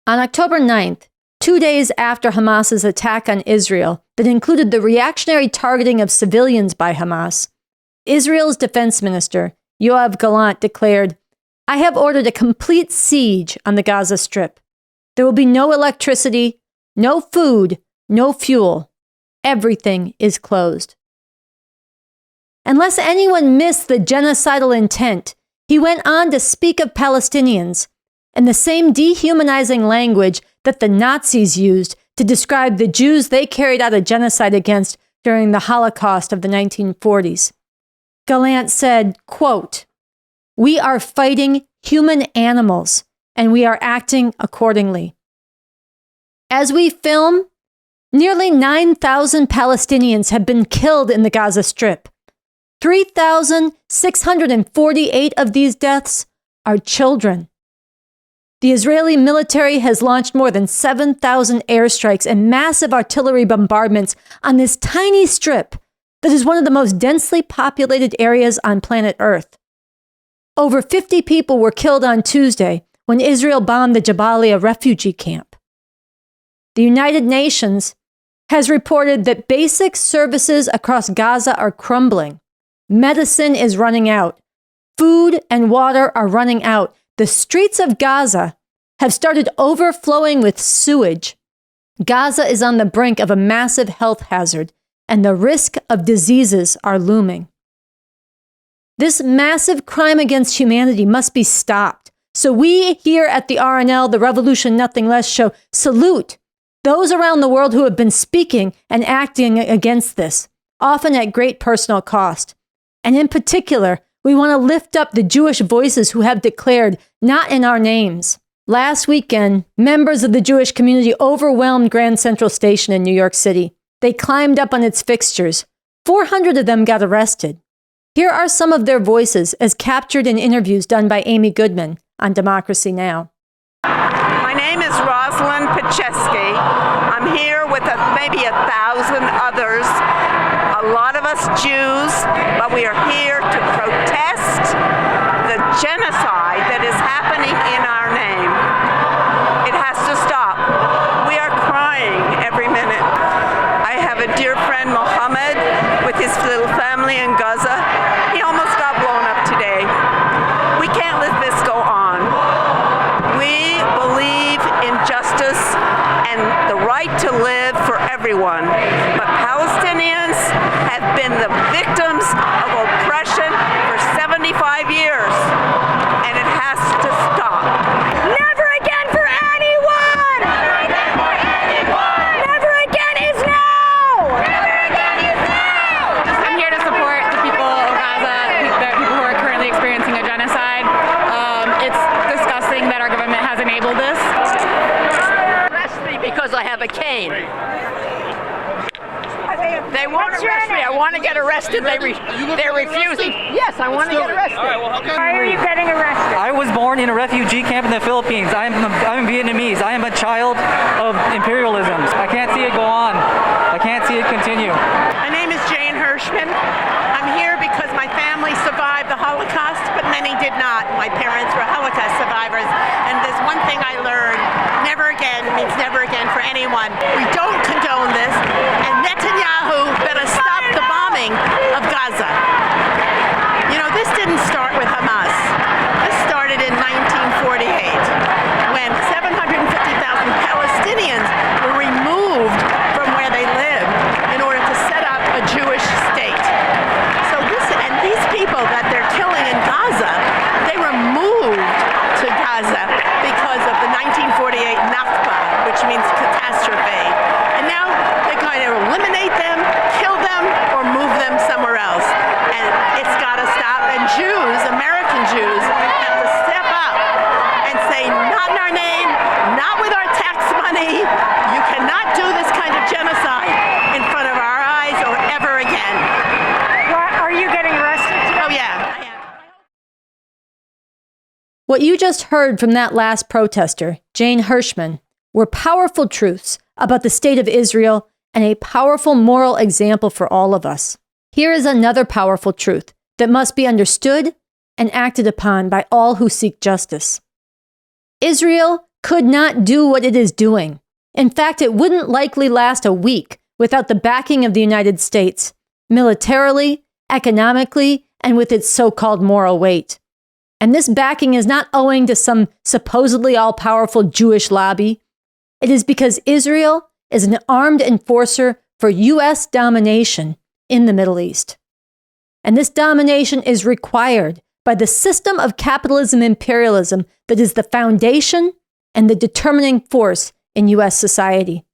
On October 9th, 2 days after Hamas's attack on Israel that included the reactionary targeting of civilians by Hamas, Israel's defense minister, Yoav Gallant, declared, "I have ordered a complete siege on the Gaza Strip. There will be no electricity, no food, no fuel. Everything is closed." Unless anyone missed the genocidal intent, he went on to speak of Palestinians in the same dehumanizing language that the Nazis used to describe the Jews they carried out a genocide against during the Holocaust of the 1940s. Gallant said, quote, "We are fighting human animals, and we are acting accordingly." As we film, nearly 9,000 Palestinians have been killed in the Gaza Strip. 3,648 of these deaths are children. The Israeli military has launched more than 7,000 airstrikes and massive artillery bombardments on this tiny strip that is one of the most densely populated areas on planet Earth. Over 50 people were killed on Tuesday when Israel bombed the Jabalia refugee camp. The United Nations has reported that basic services across Gaza are crumbling. Medicine is running out. Food and water are running out. The streets of Gaza have started overflowing with sewage. Gaza is on the brink of a massive health hazard, and the risk of diseases are looming. This massive crime against humanity must be stopped. So we here at the RNL, the Revolution Nothing Less show, salute those around the world who have been speaking and acting against this, often at great personal cost. And in particular, we want to lift up the Jewish voices who have declared, "Not in our names." Last weekend, members of the Jewish community overwhelmed Grand Central Station in New York City. They climbed up on its fixtures. 400 of them got arrested. Here are some of their voices as captured in interviews done by Amy Goodman on Democracy Now! My name is Rosalind Pacheski. I'm here with maybe 1,000 others, a lot of us Jews, but we are here to protest the genocide that is happening in our name. It has to stop. We are crying every minute. I have a dear friend, Mohammed, with his little family in Gaza. He almost got blown up today. We can't let this go on. We believe in justice and the right to live for everyone. But Palestinians have been the victims of oppression for 75 years, and it has to stop. Never again for anyone! Never again for anyone! Never again is now! Never again is now! I'm here to support the people of Gaza, the people who are currently experiencing a genocide. It's disgusting that our government has enabled this. Arrest me because I have a cane. They won't arrest me. I want to get arrested. They're refusing. Yes, I want to get arrested. All right, well, okay. Why are you getting arrested? I was born in a refugee camp in the Philippines. I'm Vietnamese. I am a child of imperialism. I can't see it go on. I can't see it continue. My name is Jane Hirschman. I'm here because my family survived the Holocaust, but many did not. My parents were Holocaust survivors, and there's one thing I learned: never again means never again for anyone. We don't condone this, and Netanyahu better stop the bombing of Gaza. You know, this didn't start with Hamas. This started in 1948, when 750,000 Palestinians were removed from where they lived in order to set up a Jewish state. So these people that they're killing in Gaza, they were moved to Gaza because of the 1948 Nakba, which means catastrophe. And now they're going to eliminate them, kill them, or move them somewhere else. And it's got to stop. And Jews, American Jews, have to step up and say, not in our name, not with our tax money. You cannot do this kind of genocide in front of our eyes or ever again. Are you getting arrested? Oh, yeah, I am. What you just heard from that last protester, Jane Hirschman, were powerful truths about the state of Israel and a powerful moral example for all of us. Here is another powerful truth that must be understood and acted upon by all who seek justice. Israel could not do what it is doing. In fact, it wouldn't likely last a week without the backing of the United States, militarily, economically, and with its so-called moral weight. And this backing is not owing to some supposedly all-powerful Jewish lobby. It is because Israel is an armed enforcer for U.S. domination in the Middle East. And this domination is required by the system of capitalism imperialism that is the foundation and the determining force in U.S. society.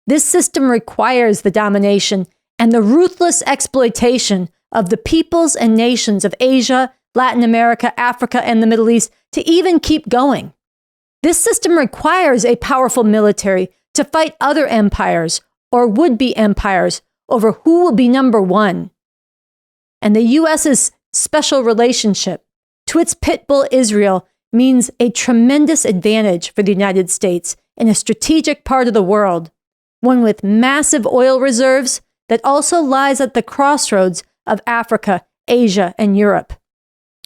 This system requires the domination and the ruthless exploitation of the peoples and nations of Asia, Latin America, Africa, and the Middle East to even keep going. This system requires a powerful military to fight other empires or would-be empires over who will be number one. And the U.S.'s special relationship to its pit bull Israel means a tremendous advantage for the United States in a strategic part of the world, one with massive oil reserves that also lies at the crossroads of Africa, Asia, and Europe.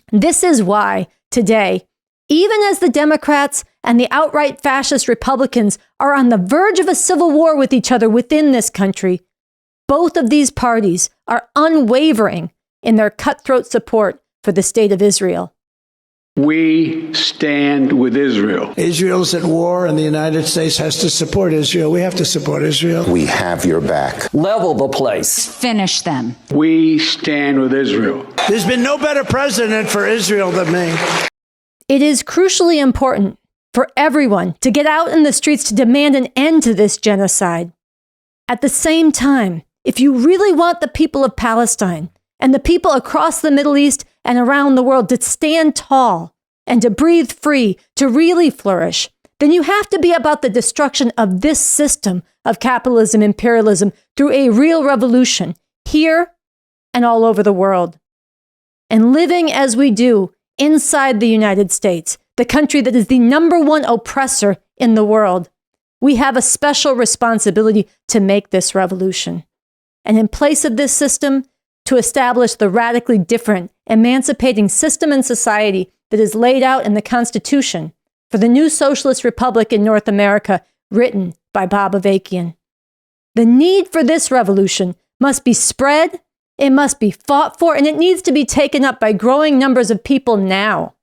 This is why, today, even as the Democrats and the outright fascist Republicans are on the verge of a civil war with each other within this country, both of these parties are unwavering in their cutthroat support for the state of Israel. We stand with Israel. Israel's at war, and the United States has to support Israel. We have to support Israel. We have your back. Level the place. Finish them. We stand with Israel. There's been no better president for Israel than me. It is crucially important for everyone to get out in the streets to demand an end to this genocide. At the same time, if you really want the people of Palestine and the people across the Middle East and around the world to stand tall and to breathe free, to really flourish, then you have to be about the destruction of this system of capitalism, imperialism, through a real revolution here and all over the world. And living as we do inside the United States, the country that is the number one oppressor in the world, we have a special responsibility to make this revolution. And in place of this system, to establish the radically different, emancipating system and society that is laid out in the Constitution for the new socialist republic in North America, written by Bob Avakian. The need for this revolution must be spread, it must be fought for, and it needs to be taken up by growing numbers of people now.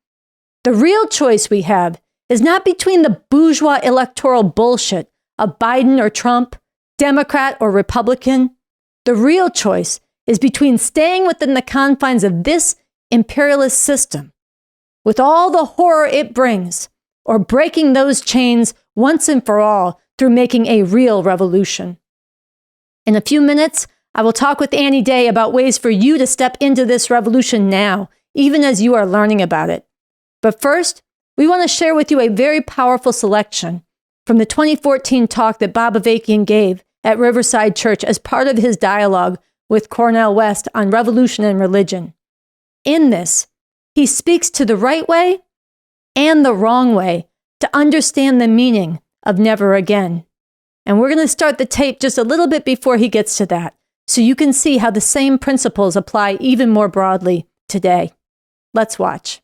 The real choice we have is not between the bourgeois electoral bullshit of Biden or Trump, Democrat or Republican. The real choice is between staying within the confines of this imperialist system, with all the horror it brings, or breaking those chains once and for all through making a real revolution. In a few minutes, I will talk with Annie Day about ways for you to step into this revolution now, even as you are learning about it. But first, we want to share with you a very powerful selection from the 2014 talk that Bob Avakian gave at Riverside Church as part of his dialogue with Cornel West on revolution and religion. In this, he speaks to the right way and the wrong way to understand the meaning of never again. And we're going to start the tape just a little bit before he gets to that, so you can see how the same principles apply even more broadly today. Let's watch.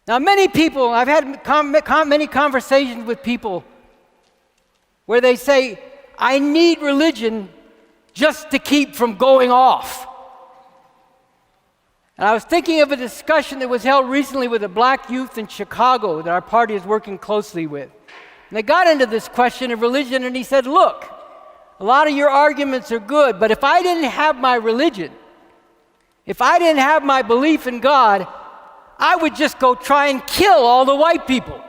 Now, many people, I've had many conversations with people where they say, I need religion just to keep from going off. And I was thinking of a discussion that was held recently with a black youth in Chicago that our party is working closely with. And they got into this question of religion, and he said, look, a lot of your arguments are good, but if I didn't have my religion, if I didn't have my belief in God, I would just go try and kill all the white people.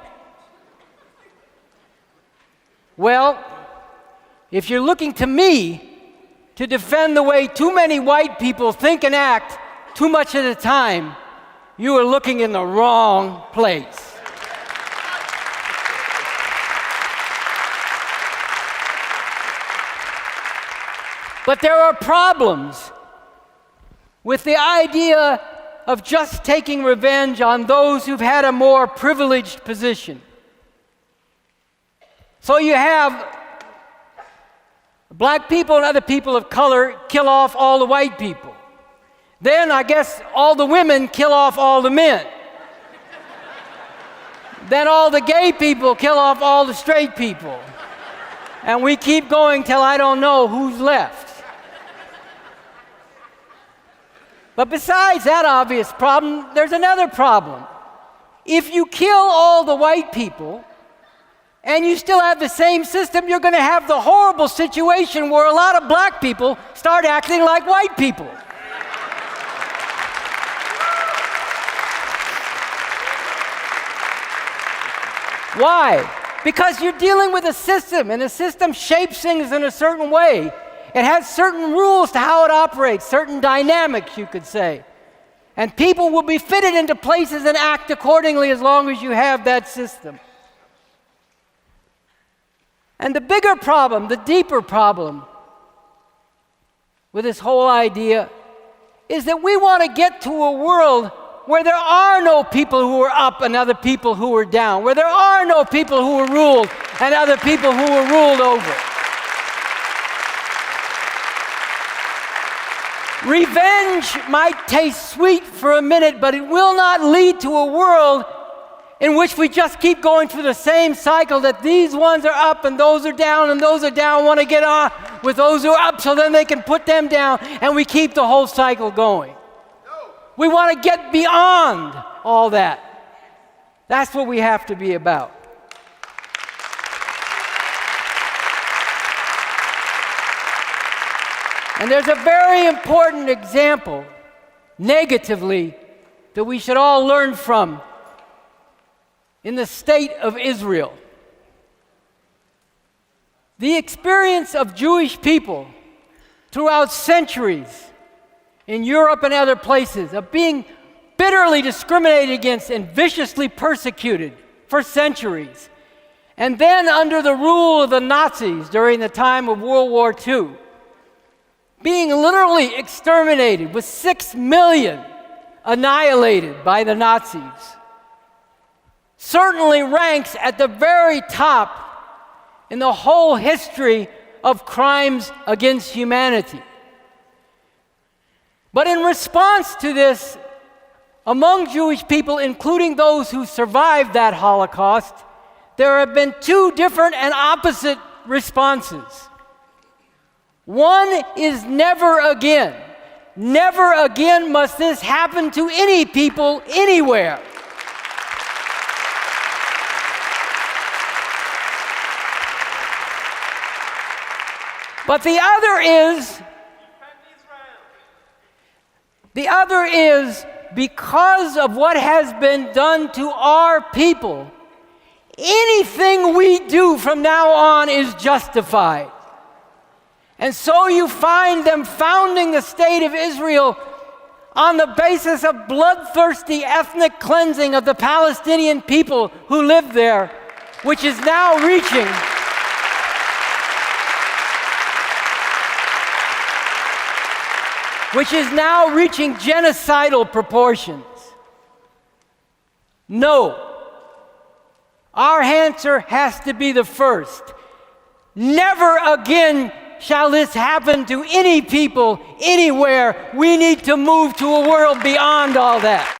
Well, if you're looking to me to defend the way too many white people think and act too much at a time, you are looking in the wrong place. But there are problems with the idea of just taking revenge on those who've had a more privileged position. So you have black people and other people of color kill off all the white people. Then I guess all the women kill off all the men. Then all the gay people kill off all the straight people. And we keep going till I don't know who's left. But besides that obvious problem, there's another problem. If you kill all the white people and you still have the same system, you're going to have the horrible situation where a lot of black people start acting like white people. Why? Because you're dealing with a system, and the system shapes things in a certain way. It has certain rules to how it operates, certain dynamics, you could say. And people will be fitted into places and act accordingly as long as you have that system. And the bigger problem, the deeper problem with this whole idea is that we want to get to a world where there are no people who are up and other people who are down, where there are no people who are ruled and other people who are ruled over. Revenge might taste sweet for a minute, but it will not lead to a world in which we just keep going through the same cycle, that these ones are up and those are down and those are down want to get on with those who are up so then they can put them down, and we keep the whole cycle going. We want to get beyond all that. That's what we have to be about. And there's a very important example, negatively, that we should all learn from in the state of Israel. The experience of Jewish people throughout centuries in Europe and other places of being bitterly discriminated against and viciously persecuted for centuries. And then under the rule of the Nazis during the time of World War II, being literally exterminated, with 6 million annihilated by the Nazis, certainly ranks at the very top in the whole history of crimes against humanity. But in response to this, among Jewish people, including those who survived that Holocaust, there have been two different and opposite responses. One is never again. Never again must this happen to any people anywhere. But the other is because of what has been done to our people, anything we do from now on is justified. And so you find them founding the state of Israel on the basis of bloodthirsty ethnic cleansing of the Palestinian people who live there, which is now reaching genocidal proportions. No. Our answer has to be the first. Never again shall this happen to any people, anywhere. We need to move to a world beyond all that.